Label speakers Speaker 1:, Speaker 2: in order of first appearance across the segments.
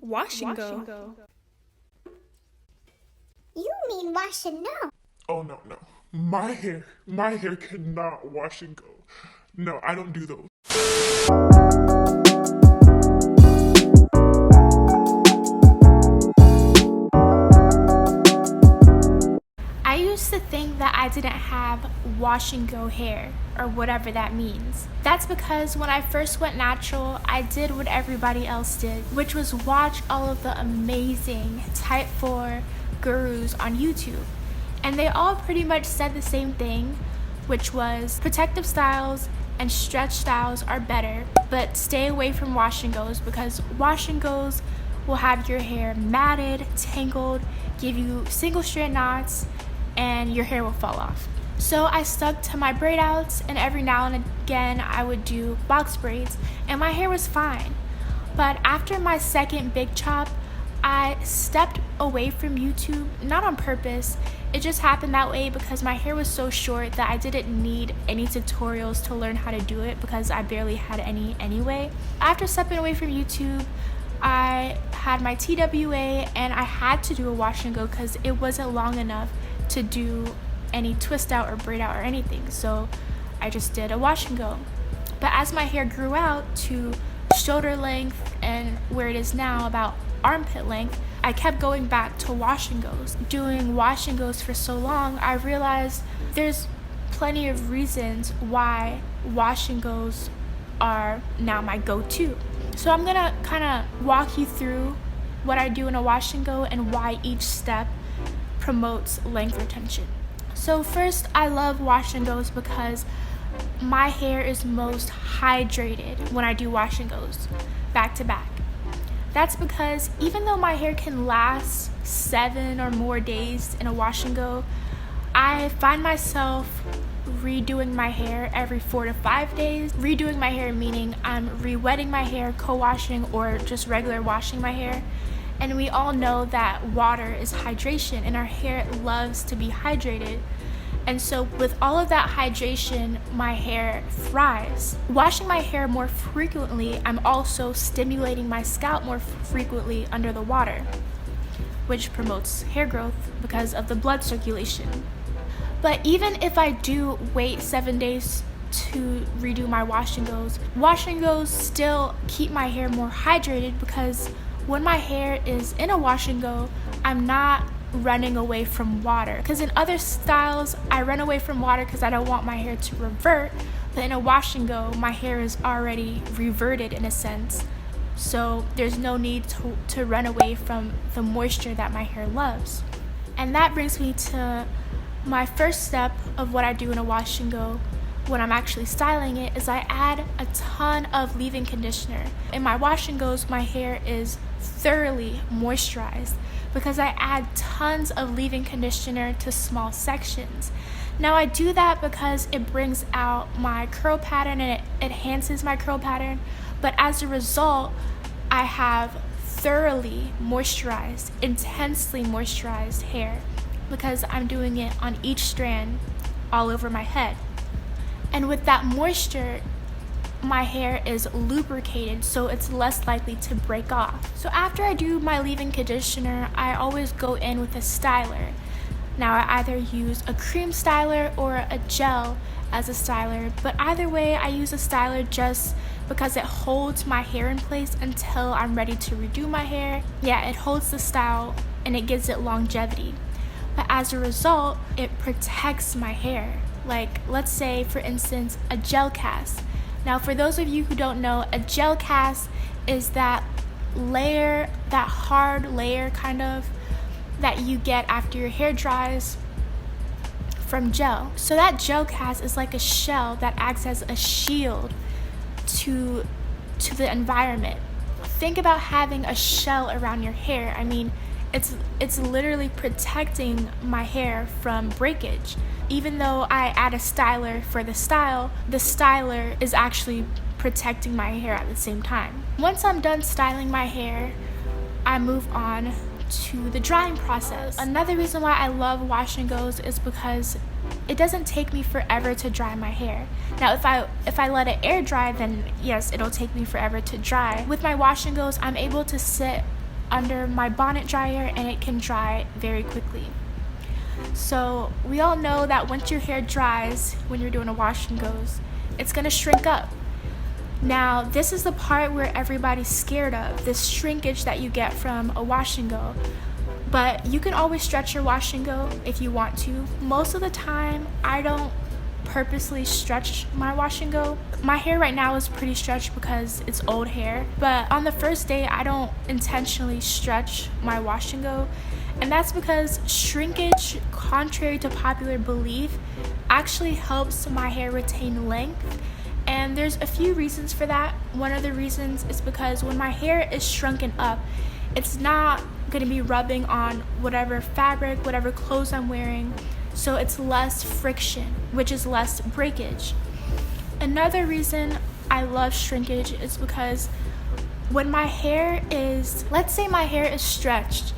Speaker 1: Wash and go.
Speaker 2: You mean wash and no.
Speaker 3: Oh no, no. My hair cannot wash and go. No, I don't do those.
Speaker 4: I used to think that I didn't have wash and go hair, or whatever that means. That's because when I first went natural, I did what everybody else did, which was watch all of the amazing type 4 gurus on YouTube. And they all pretty much said the same thing, which was protective styles and stretch styles are better, but stay away from wash and goes because wash and goes will have your hair matted, tangled, give you single strand knots, and your hair will fall off. So I stuck to my braid outs, and every now and again I would do box braids, and my hair was fine. But after my second big chop, I stepped away from YouTube, not on purpose. It just happened that way because my hair was so short that I didn't need any tutorials to learn how to do it because I barely had any anyway. After stepping away from YouTube, I had my TWA and I had to do a wash and go because it wasn't long enough to do any twist out or braid out or anything. So I just did a wash and go. But as my hair grew out to shoulder length and where it is now about armpit length, I kept going back to wash and goes. Doing wash and goes for so long, I realized there's plenty of reasons why wash and goes are now my go-to. So I'm gonna kind of walk you through what I do in a wash and go and why each step promotes length retention. So first, I love wash and goes because my hair is most hydrated when I do wash and goes back to back. That's because even though my hair can last 7 or more days in a wash and go, I find myself redoing my hair every 4 to 5 days. Redoing my hair meaning I'm re-wetting my hair, co-washing, or just regular washing my hair. And we all know that water is hydration and our hair loves to be hydrated. And so with all of that hydration, my hair thrives. Washing my hair more frequently, I'm also stimulating my scalp more frequently under the water, which promotes hair growth because of the blood circulation. But even if I do wait 7 days to redo my wash and goes still keep my hair more hydrated because when my hair is in a wash and go, I'm not running away from water. Because in other styles, I run away from water because I don't want my hair to revert. But in a wash and go, my hair is already reverted in a sense. So there's no need to run away from the moisture that my hair loves. And that brings me to my first step of what I do in a wash and go when I'm actually styling it is I add a ton of leave-in conditioner. In my wash and goes, my hair is thoroughly moisturized because I add tons of leave-in conditioner to small sections. Now I do that because it brings out my curl pattern and it enhances my curl pattern, but as a result, I have thoroughly moisturized, intensely moisturized hair because I'm doing it on each strand all over my head. And with that moisture, my hair is lubricated, so it's less likely to break off. So after I do my leave-in conditioner, I always go in with a styler. Now I either use a cream styler or a gel as a styler, but either way I use a styler just because it holds my hair in place until I'm ready to redo my hair. Yeah, it holds the style and it gives it longevity. But as a result, it protects my hair. Like, let's say, for instance, a gel cast. Now, for those of you who don't know, a gel cast is that layer, that hard layer kind of, that you get after your hair dries from gel. So that gel cast is like a shell that acts as a shield to the environment. Think about having a shell around your hair. I mean, it's literally protecting my hair from breakage. Even though I add a styler for the styler is actually protecting my hair at the same time. Once I'm done styling my hair, I move on to the drying process. Another reason why I love wash and goes is because it doesn't take me forever to dry my hair. Now if I let it air dry, then yes, it'll take me forever to dry. With my wash and goes, I'm able to sit under my bonnet dryer and it can dry very quickly. So we all know that once your hair dries when you're doing a wash and goes, it's gonna shrink up. Now, this is the part where everybody's scared of, this shrinkage that you get from a wash and go. But you can always stretch your wash and go if you want to. Most of the time, I don't purposely stretch my wash and go. My hair right now is pretty stretched because it's old hair. But on the first day, I don't intentionally stretch my wash and go. And that's because shrinkage, contrary to popular belief, actually helps my hair retain length. And there's a few reasons for that. One of the reasons is because when my hair is shrunken up, it's not going to be rubbing on whatever fabric, whatever clothes I'm wearing, so it's less friction, which is less breakage. Another reason I love shrinkage is because when my hair is, let's say my hair is stretched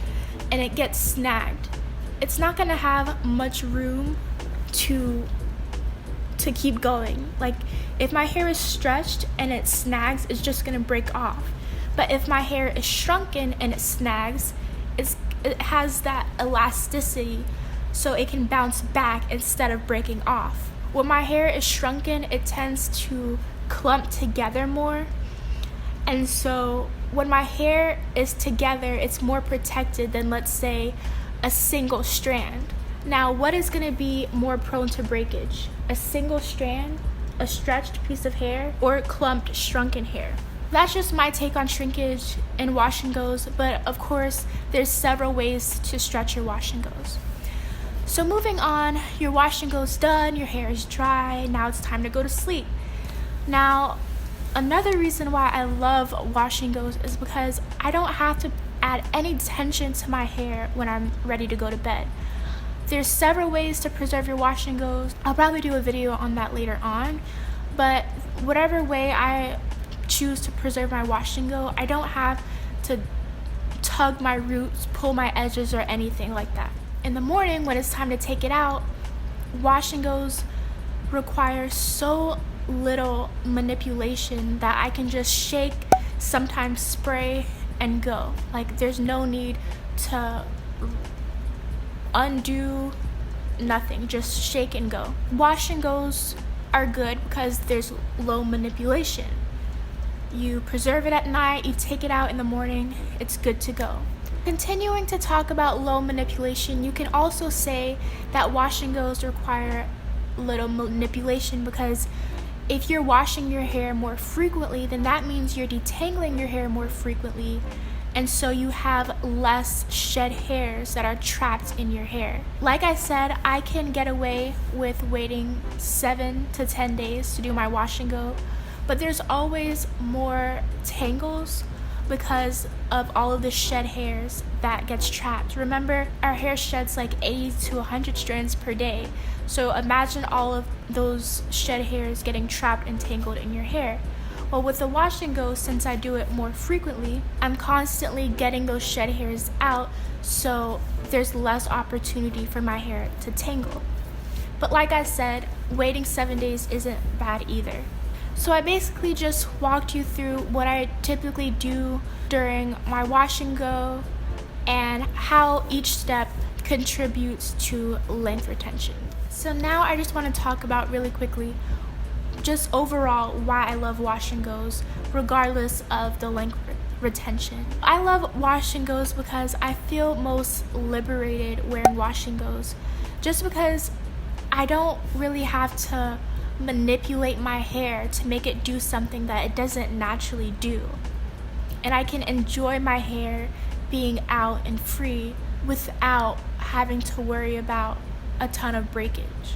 Speaker 4: and it gets snagged, it's not going to have much room to keep going. Like, if my hair is stretched and it snags, it's just going to break off. But if my hair is shrunken and it snags, it has that elasticity, so it can bounce back instead of breaking off. When my hair is shrunken, it tends to clump together more. And so when my hair is together, it's more protected than, let's say, a single strand. Now, what is going to be more prone to breakage? A single strand, a stretched piece of hair, or clumped, shrunken hair? That's just my take on shrinkage and wash and goes, but of course, there's several ways to stretch your wash and goes. So moving on, your wash and go's done, your hair is dry, now it's time to go to sleep. Now, another reason why I love wash and goes is because I don't have to add any tension to my hair when I'm ready to go to bed. There's several ways to preserve your wash and goes. I'll probably do a video on that later on, but whatever way I choose to preserve my wash and go, I don't have to tug my roots, pull my edges, or anything like that. In the morning, when it's time to take it out, wash and goes require so little manipulation that I can just shake, sometimes spray, and go. Like, there's no need to undo, nothing, just shake and go. Wash and goes are good because there's low manipulation. You preserve it at night, you take it out in the morning, it's good to go. Continuing to talk about low manipulation, you can also say that wash and goes require little manipulation because if you're washing your hair more frequently, then that means you're detangling your hair more frequently, and so you have less shed hairs that are trapped in your hair. Like I said, I can get away with waiting 7 to 10 days to do my wash and go, but there's always more tangles because of all of the shed hairs that gets trapped. Remember, our hair sheds like 80 to 100 strands per day. So imagine all of those shed hairs getting trapped and tangled in your hair. Well, with the wash and go, since I do it more frequently, I'm constantly getting those shed hairs out, so there's less opportunity for my hair to tangle. But like I said, waiting 7 days isn't bad either. So I basically just walked you through what I typically do during my wash and go and how each step contributes to length retention. So now I just want to talk about really quickly just overall why I love wash and goes regardless of the length retention. I love wash and goes because I feel most liberated wearing wash and goes, just because I don't really have to manipulate my hair to make it do something that it doesn't naturally do. And I can enjoy my hair being out and free without having to worry about a ton of breakage.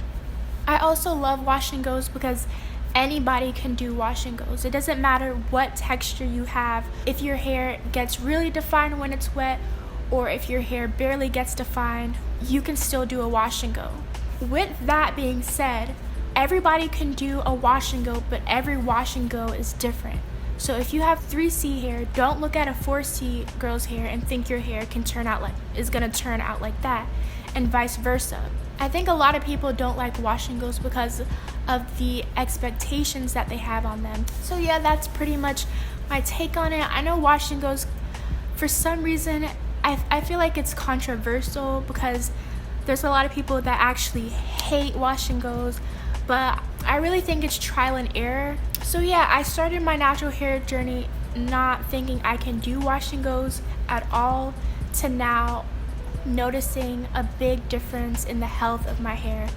Speaker 4: I also love wash and goes because anybody can do wash and goes. It doesn't matter what texture you have. If your hair gets really defined when it's wet, or if your hair barely gets defined, you can still do a wash and go. With that being said, everybody can do a wash and go, but every wash and go is different. So if you have 3C hair, don't look at a 4C girl's hair and think your hair is gonna turn out like that, and vice versa. I think a lot of people don't like wash and goes because of the expectations that they have on them. So yeah, that's pretty much my take on it. I know wash and goes For some reason, I feel like it's controversial because there's a lot of people that actually hate wash and goes, but I really think it's trial and error. So yeah, I started my natural hair journey not thinking I can do wash and goes at all, to now noticing a big difference in the health of my hair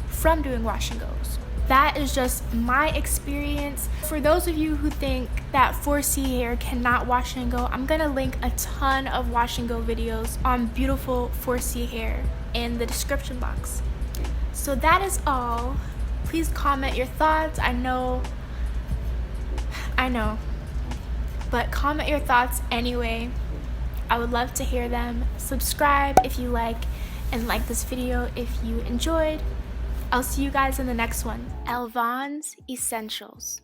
Speaker 4: from doing wash and goes. That is just my experience. For those of you who think that 4C hair cannot wash and go, I'm gonna link a ton of wash and go videos on beautiful 4C hair in the description box. So that is all. Please comment your thoughts. I know, but comment your thoughts anyway. I would love to hear them. Subscribe if you like, and like this video if you enjoyed. I'll see you guys in the next one. Elle Von's Essentials.